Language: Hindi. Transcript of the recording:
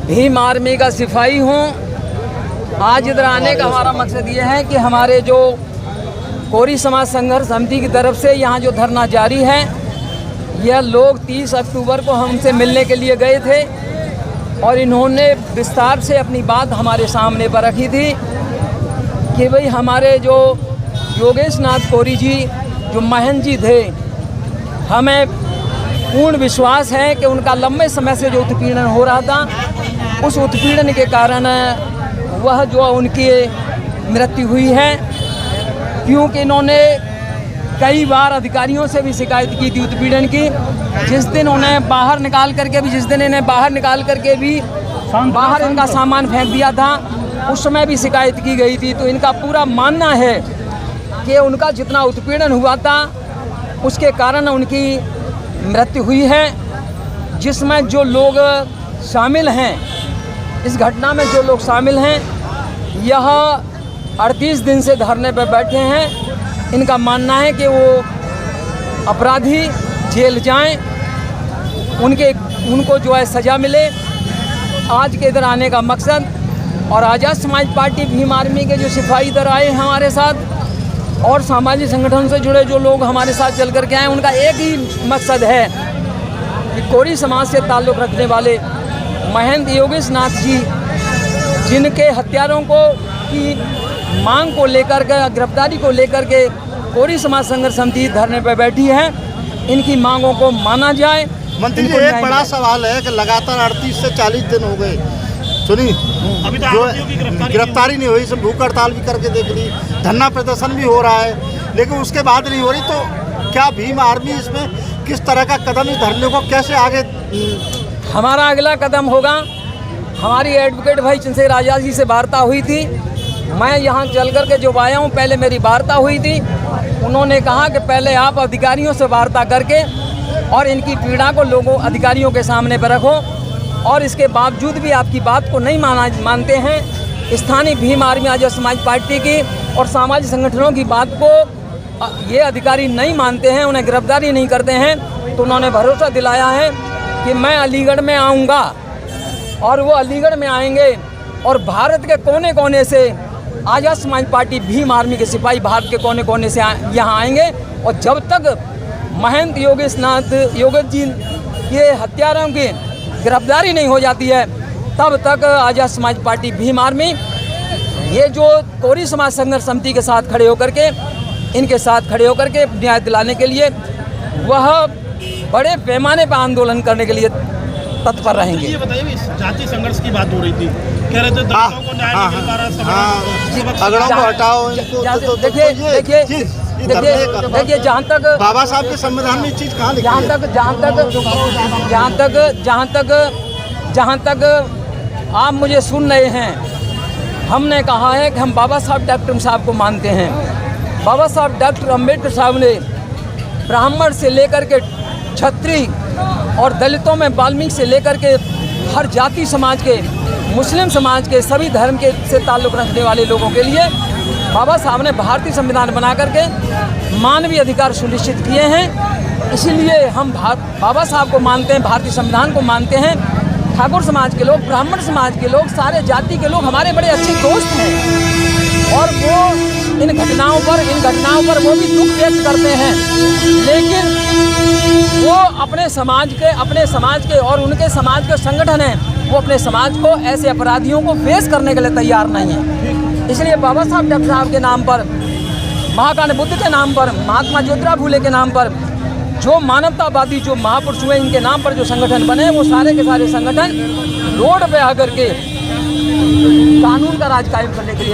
भीम आर्मी का सिपाही हूँ। आज इधर आने का हमारा मकसद ये है कि हमारे जो कोरी समाज संघर्ष समिति की तरफ से यहाँ जो धरना जारी है, यह लोग 30 अक्टूबर को हमसे मिलने के लिए गए थे और इन्होंने विस्तार से अपनी बात हमारे सामने पर रखी थी कि भाई हमारे जो योगेश नाथ कोरी जी जो महंत जी थे, हमें पूर्ण विश्वास है कि उनका लंबे समय से जो उत्पीड़न हो रहा था, उस उत्पीड़न के कारण वह जो उनकी मृत्यु हुई है, क्योंकि इन्होंने कई बार अधिकारियों से भी शिकायत की थी उत्पीड़न की। जिस दिन उन्हें बाहर निकाल करके भी बाहर इनका सामान फेंक दिया था, उस समय भी शिकायत की गई थी। तो इनका पूरा मानना है कि उनका जितना उत्पीड़न हुआ था उसके कारण उनकी मृत्यु हुई है, जिसमें जो लोग शामिल हैं, इस घटना में जो लोग शामिल हैं, यह 38 दिन से धरने पर बैठे हैं। इनका मानना है कि वो अपराधी जेल जाएं, उनको जो है सज़ा मिले। आज के इधर आने का मकसद, और आज़ाद समाज पार्टी भीम आर्मी के जो सिपाही इधर आए हैं हमारे साथ, और सामाजिक संगठन से जुड़े जो लोग हमारे साथ चल कर के आए, उनका एक ही मकसद है कि कोरी समाज से ताल्लुक़ रखने वाले महंत योगेश नाथ जी, जिनके हत्यारों की मांग को लेकर के, गिरफ्तारी को लेकर के कोरी समाज संघर्ष समिति धरने पर बैठी है, इनकी मांगों को माना जाए। मंत्री जी, एक बड़ा सवाल है कि लगातार 38 से 40 दिन हो गए, सुनी अभी तो जो गिरफ्तारी नहीं हुई, सब भूख हड़ताल भी करके देख ली, धरना प्रदर्शन भी हो रहा है, लेकिन उसके बाद नहीं हो रही। तो क्या भीम आर्मी इसमें किस तरह का कदम, इस धरने को कैसे आगे? हमारा अगला कदम होगा, हमारी एडवोकेट भाई चंद्रशेखर आज़ाद जी से वार्ता हुई थी। मैं यहाँ चल कर के जो आया हूँ, पहले मेरी वार्ता हुई थी। उन्होंने कहा कि पहले आप अधिकारियों से वार्ता करके और इनकी पीड़ा को अधिकारियों के सामने पर रखो, और इसके बावजूद भी आपकी बात को नहीं मानते हैं, स्थानीय भीम आर्मी आज़ाद समाज पार्टी की और सामाजिक संगठनों की बात को ये अधिकारी नहीं मानते हैं, उन्हें गिरफ्तारी नहीं करते हैं, तो उन्होंने भरोसा दिलाया है कि मैं अलीगढ़ में आऊँगा, और वो अलीगढ़ में आएंगे और भारत के कोने कोने से आज़ाद समाज पार्टी भीम आर्मी के सिपाही भारत के कोने कोने से यहाँ आएंगे। और जब तक महंत योगेश जी के हत्यारों की गिरफ्तारी नहीं हो जाती है, तब तक आज़ाद समाज पार्टी भीम आर्मी ये जो कोरी समाज संघर्ष समिति के साथ खड़े होकर के, इनके साथ खड़े होकर के न्याय दिलाने के लिए वह बड़े पैमाने पर आंदोलन करने के लिए तत्पर रहेंगे। ये बताइए, जातीय संघर्ष की बात हो रही थी, कह रहे थे दलितों को न्याय नहीं मिल पा रहा, अगड़ों को हटाओ इनको। देखिए, बाबा साहब के संविधान में चीज़ कहाँ लिखी है? जहाँ तक आप मुझे सुन रहे हैं, हमने कहा है कि हम बाबा साहब डॉक्टर साहब को मानते हैं। बाबा साहब डॉक्टर अम्बेडकर साहब ने ब्राह्मण से लेकर के क्षत्रिय और दलितों में वाल्मीकि से लेकर के हर जाति समाज के, मुस्लिम समाज के, सभी धर्म के से ताल्लुक़ रखने वाले लोगों के लिए बाबा साहब ने भारतीय संविधान बना करके मानवीय अधिकार सुनिश्चित किए हैं। इसीलिए हम बाबा साहब को मानते हैं, भारतीय संविधान को मानते हैं। ठाकुर समाज के लोग, ब्राह्मण समाज के लोग, सारे जाति के लोग हमारे बड़े अच्छे दोस्त हैं, और वो इन घटनाओं पर वो भी दुख व्यक्त करते हैं, लेकिन वो अपने समाज के और उनके समाज के संगठन हैं, वो अपने समाज को ऐसे अपराधियों को फेस करने के लिए तैयार नहीं है। इसलिए बाबा साहब डॉक्टर साहब के नाम पर, महाकाल बुद्ध के नाम पर, महात्मा ज्योतिराव फुले के नाम पर, जो मानवतावादी जो महापुरुष हुए, इनके नाम पर जो संगठन बने, वो सारे के सारे संगठन रोड पे आकर के कानून का राज कायम करने के लिए